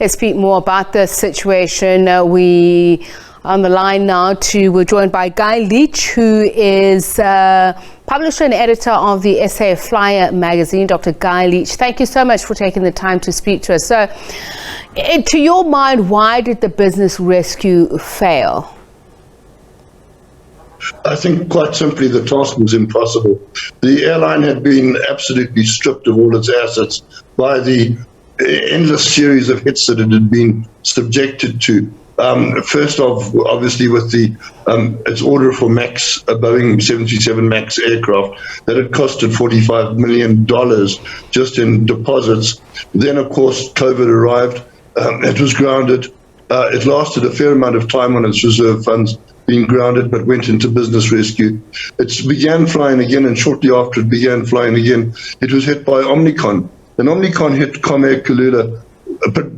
Let's speak more about the situation. We on the line now we're joined by Guy Leitch, who is publisher and editor of the SA Flyer magazine. Dr. Guy Leitch, thank you so much for taking the time to speak to us. So, to your mind, why did the business rescue fail? I think quite simply the task was impossible. The airline had been absolutely stripped of all its assets by the endless series of hits that it had been subjected to. First off, obviously, with the its order for MAX, a Boeing 737 MAX aircraft that had costed $45 million just in deposits. Then, of course, COVID arrived. It was grounded. It lasted a fair amount of time on its reserve funds being grounded, but went into business rescue. It began flying again, and shortly after it began flying again, it was hit by Omicron. And Omicron hit Comair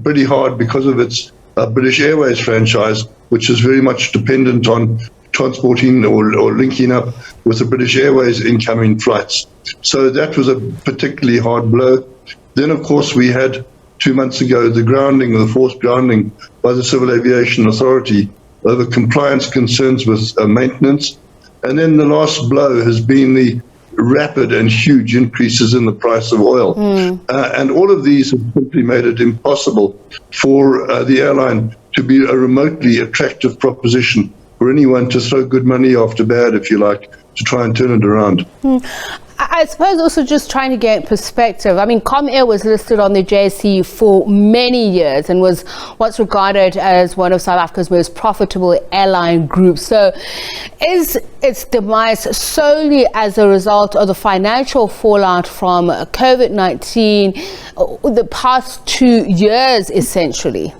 pretty hard because of its British Airways franchise, which is very much dependent on transporting or linking up with the British Airways incoming flights. So that was a particularly hard blow. Then, of course, we had 2 months ago the forced grounding by the Civil Aviation Authority over compliance concerns with maintenance. And then the last blow has been the rapid and huge increases in the price of oil. And all of these have simply made it impossible for the airline to be a remotely attractive proposition for anyone to throw good money after bad, if you like, to try and turn it around. I suppose also just trying to get perspective. I mean, Comair was listed on the JSE for many years and was what's regarded as one of South Africa's most profitable airline groups. So is its demise solely as a result of the financial fallout from COVID-19, the past 2 years, essentially?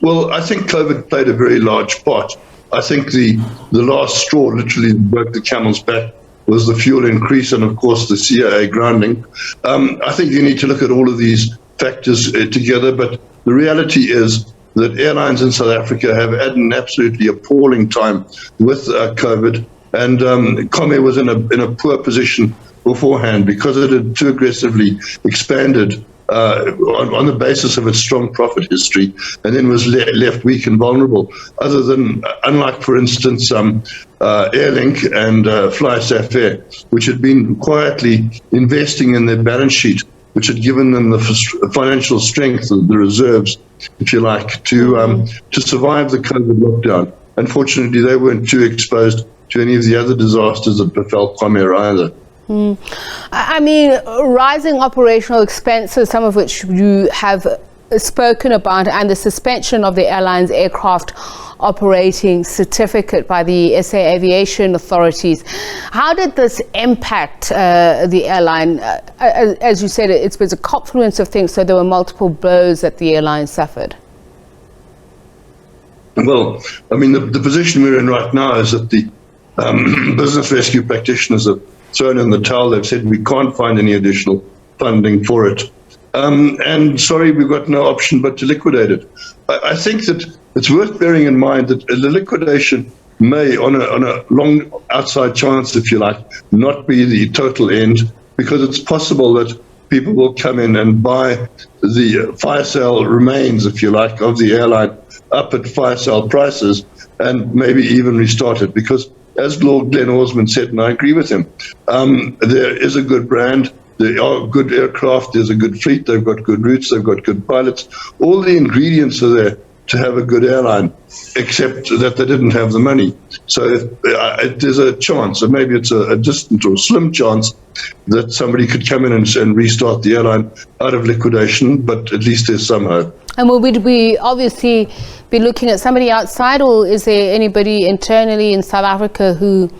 Well, I think COVID played a very large part. I think the last straw literally broke the camel's back was the fuel increase and, of course, the CAA grounding. I think you need to look at all of these factors together, but the reality is that airlines in South Africa have had an absolutely appalling time with COVID, and Comair was in a poor position beforehand because it had too aggressively expanded on the basis of its strong profit history, and then was left weak and vulnerable. Unlike, for instance, Airlink and FlySafair, which had been quietly investing in their balance sheet, which had given them the financial strength, the reserves, if you like, to survive the COVID lockdown. Unfortunately, they weren't too exposed to any of the other disasters that befell Comair either. I mean, rising operational expenses, some of which you have spoken about, and the suspension of the airline's aircraft operating certificate by the SA aviation authorities. How did this impact the airline? As you said, it was a confluence of things, so there were multiple blows that the airline suffered. Well, I mean, the position we're in right now is that the business rescue practitioners have thrown in the towel. They've said we can't find any additional funding for it. And sorry, we've got no option but to liquidate it. I think that it's worth bearing in mind that the liquidation may, on a long outside chance, if you like, not be the total end, because it's possible that people will come in and buy the fire sale remains, if you like, of the airline up at fire sale prices and maybe even restart it. Because as Lord Glenn Osmond said, and I agree with him, there is a good brand, there are good aircraft, there's a good fleet, they've got good routes, they've got good pilots. All the ingredients are there to have a good airline, except that they didn't have the money. So if there's a chance, and maybe it's a distant or slim chance, that somebody could come in and restart the airline out of liquidation, but at least there's some hope. And will we obviously be looking at somebody outside, or is there anybody internally in South Africa who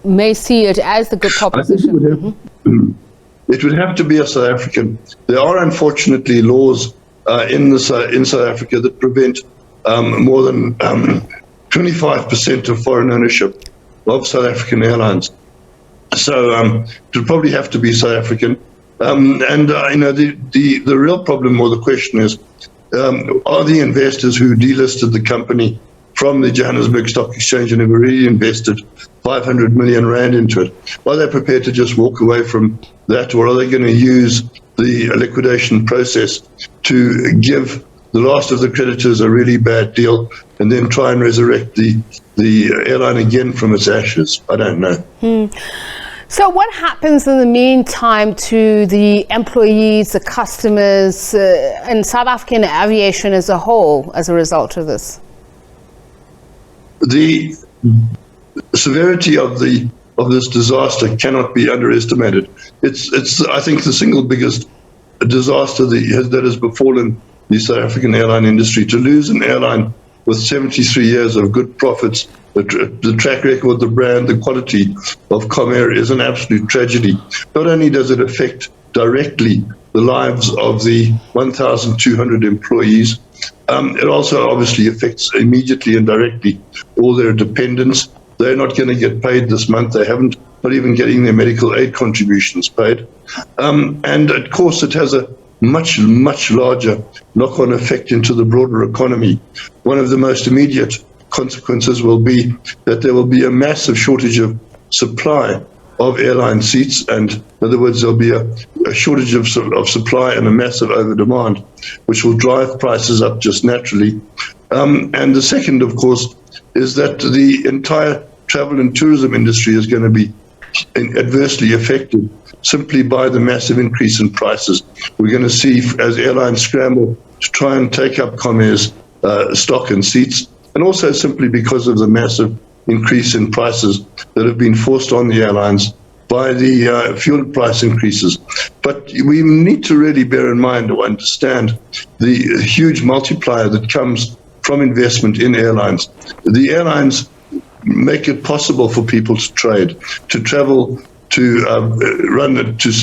may see it as the good proposition? It would have to be a South African. There are unfortunately laws in South Africa that prevent more than 25% of foreign ownership of South African airlines. So it would probably have to be South African. The real problem, or the question is, are the investors who delisted the company from the Johannesburg Stock Exchange and have already invested 500 million rand into it, are they prepared to just walk away from that, or are they going to use the liquidation process to give the last of the creditors a really bad deal and then try and resurrect the airline again from its ashes. I don't know. So what happens in the meantime to the employees, the customers, and South African aviation as a whole as a result of this? The severity of this disaster cannot be underestimated. It's I think the single biggest disaster that has befallen the South African airline industry. To lose an airline with 73 years of good profits, the track record, the brand, the quality of Comair is an absolute tragedy. Not only does it affect directly the lives of the 1,200 employees, it also obviously affects immediately and directly all their dependents. They're not going to get paid this month. They haven't, not even getting their medical aid contributions paid. And of course, it has a much, much larger knock-on effect into the broader economy. One of the most immediate consequences will be that there will be a massive shortage of supply of airline seats, and in other words, there'll be a shortage of supply and a massive over-demand, which will drive prices up just naturally. And the second, of course, is that the entire travel and tourism industry is going to be adversely affected simply by the massive increase in prices. We're going to see, as airlines scramble to try and take up Comair's stock and seats, and also simply because of the massive increase in prices that have been forced on the airlines by the fuel price increases. But we need to really bear in mind or understand the huge multiplier that comes from investment in airlines. The airlines make it possible for people to trade, to travel, to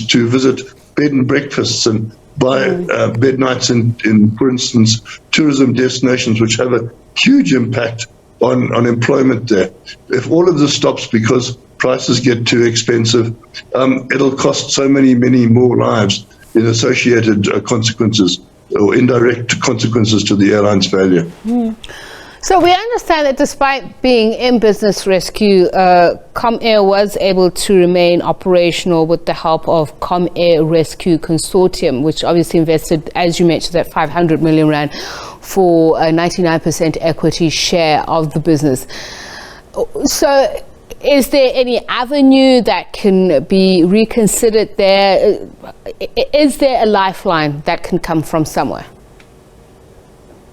to visit bed and breakfasts and buy bed nights in, for instance, tourism destinations, which have a huge impact on employment there. If all of this stops because prices get too expensive, it'll cost so many more lives in associated consequences or indirect consequences to the airline's failure. So we understand that despite being in business rescue, Comair was able to remain operational with the help of Comair Rescue Consortium, which obviously invested, as you mentioned, that 500 million rand for a 99% equity share of the business. So is there any avenue that can be reconsidered there? Is there a lifeline that can come from somewhere?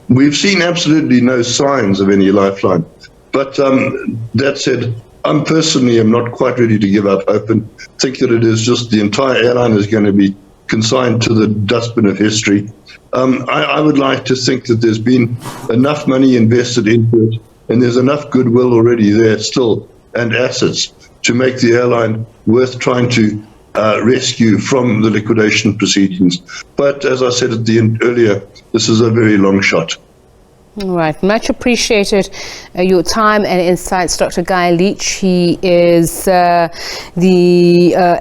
We've seen absolutely no signs of any lifeline. But that said, I personally am not quite ready to give up hope and think that it is just the entire airline is going to be consigned to the dustbin of history. I would like to think that there's been enough money invested into it and there's enough goodwill already there still and assets to make the airline worth trying to rescue from the liquidation proceedings. But as I said at the end earlier, this is a very long shot. All right, much appreciated your time and insights, Dr. Guy Leitch. He is the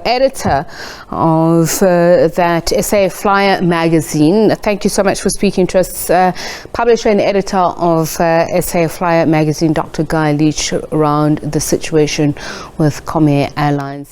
editor of that SA Flyer magazine. Thank you so much for speaking to us. Publisher and editor of SA Flyer magazine, Dr. Guy Leitch, around the situation with Comair Airlines.